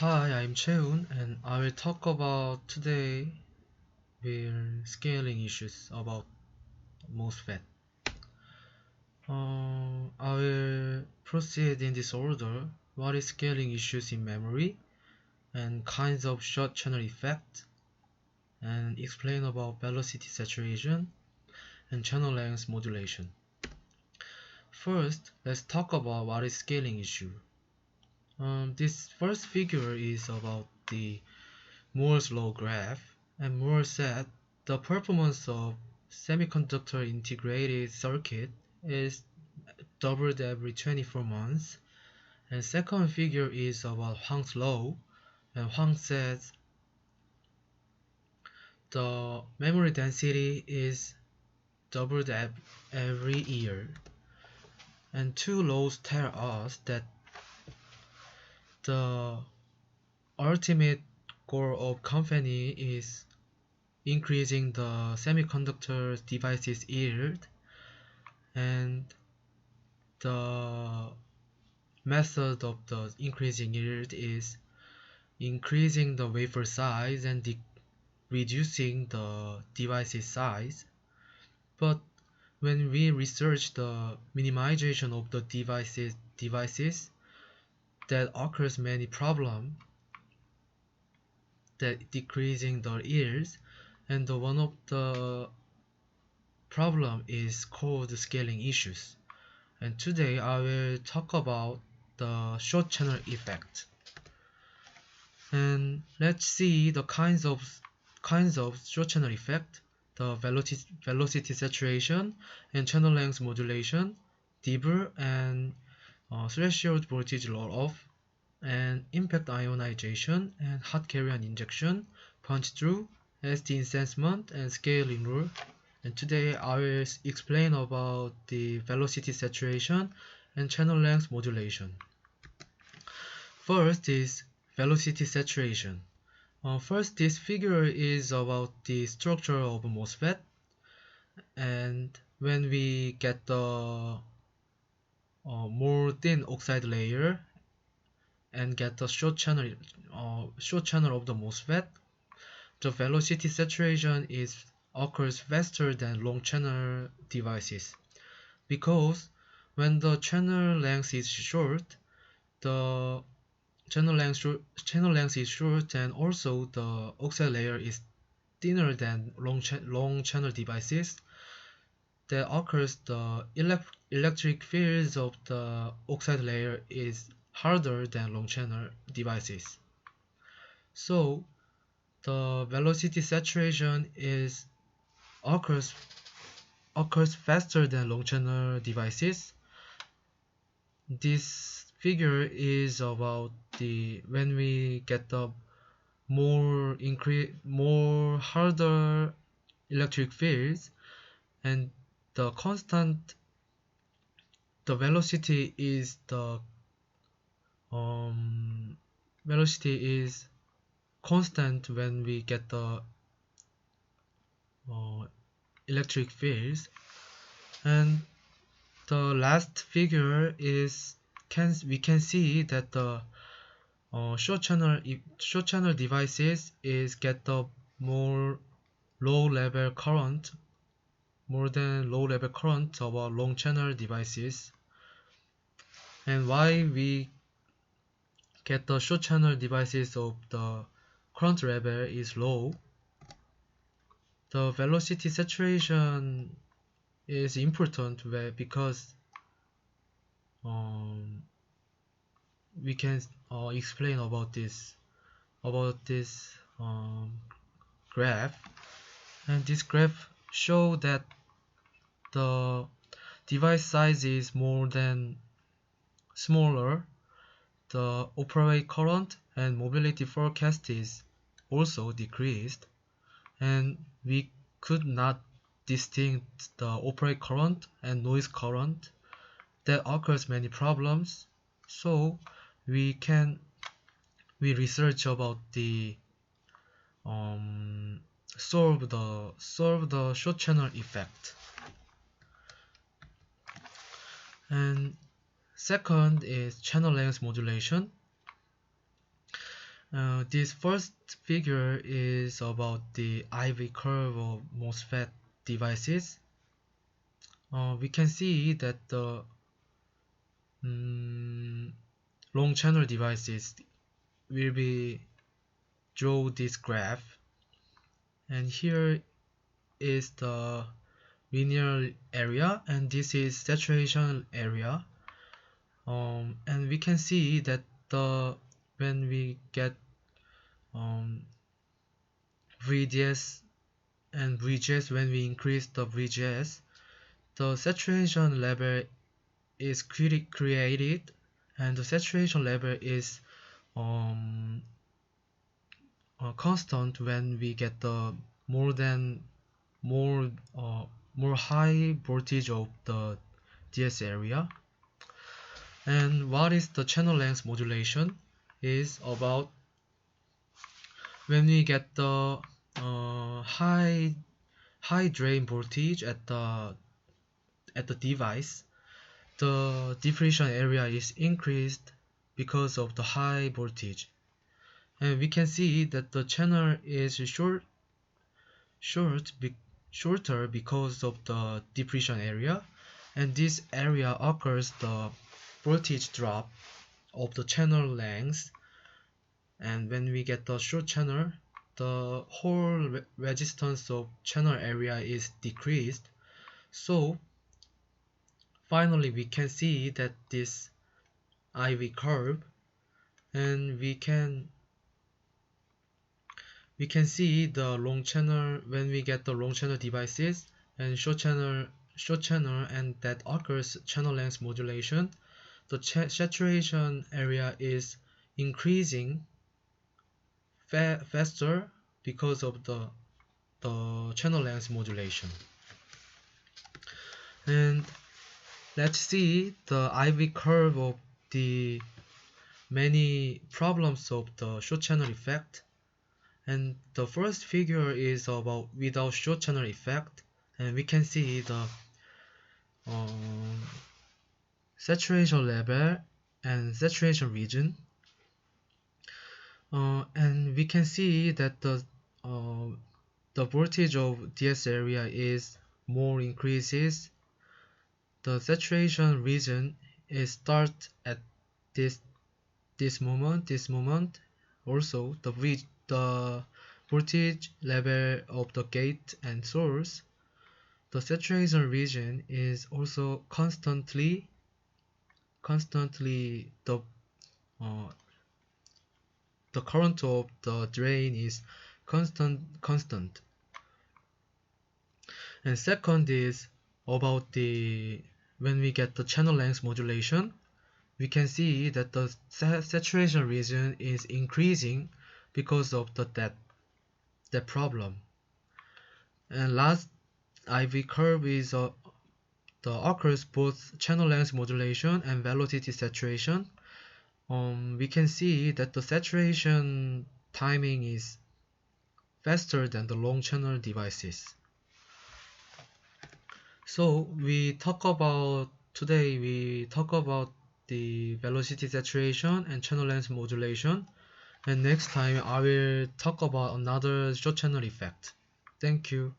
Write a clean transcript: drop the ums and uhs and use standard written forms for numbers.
Hi, I'm Cheun and I will talk about today scaling issues about MOSFET. I will proceed in this order. What is scaling issues in memory and kinds of short channel effect, and explain about velocity saturation and channel length modulation. First, let's talk about what is scaling issue. This first figure is about the Moore's law graph, and Moore said the performance of semiconductor integrated circuit is doubled every 24 months. And second figure is about Huang's law, and Huang says the memory density is doubled every year. And two laws tell us that the ultimate goal of company is increasing the semiconductor devices yield, and the method of the increasing yield is increasing the wafer size and reducing the device's size. But when we research the minimization of the devices that occurs many problems that decreasing the yields, and one of the problem is called scaling issues. And today I will talk about the short channel effect. And let's see the kinds of short channel effect: the velocity saturation and channel length modulation, Debye and threshold voltage roll-off, and impact ionization and hot carrier injection, punch-through, ST incensement, and scaling rule. And today I will explain about the velocity saturation and channel length modulation. First is velocity saturation. First, this figure is about the structure of MOSFET, and when we get the more thin oxide layer and get the short channel of the MOSFET, the velocity saturation occurs faster than long channel devices, because when the channel length is short, the channel length is short, and also the oxide layer is thinner than long channel devices, that occurs the electric fields of the oxide layer is harder than long channel devices. So the velocity saturation occurs faster than long channel devices. This figure is about when we get the more harder electric fields, and the velocity is constant when we get the electric fields. And the last figure is we can see that the short channel devices get the more low level current of our long channel devices. And why we get the short channel devices of the current level is low? The velocity saturation is important because we can explain about this graph. And this graph show that the device size is smaller, the operate current and mobility forecast is also decreased, and we could not distinct the operate current and noise current that occurs many problems. So we research about the solve the short channel effect. And second is channel length modulation. This first figure is about the IV curve of MOSFET devices. We can see that the long channel devices will be draw this graph, and here is the linear area and this is saturation area, and we can see that when we get VGS and VGS, when we increase the VGS, the saturation level is created, and the saturation level is constant when we get the more high voltage of the DS area. And what is the channel length modulation is about when we get the high drain voltage at the device, the diffusion area is increased because of the high voltage, and we can see that the channel is shorter because of the diffusion area, and this area occurs the voltage drop of the channel length. And when we get the short channel, the whole resistance of channel area is decreased. So finally we can see that this IV curve, and we can see the long channel when we get the long channel devices, and short channel, and that occurs channel length modulation. The saturation area is increasing faster because of the channel length modulation. And let's see the IV curve of the many problems of the short channel effect. And the first figure is about without short channel effect, and we can see the saturation level and saturation region, and we can see that the voltage of DS area is more increases. The saturation region is start at this moment. Also the voltage level of the gate and source, the saturation region is also constantly the current of the drain is constant. And second is about the when we get the channel length modulation, we can see that the saturation region is increasing because of that problem. And last IV curve is the occurs both channel length modulation and velocity saturation. We can see that the saturation timing is faster than the long channel devices. So today we talk about the velocity saturation and channel length modulation, and next time I will talk about another short channel effect. Thank you.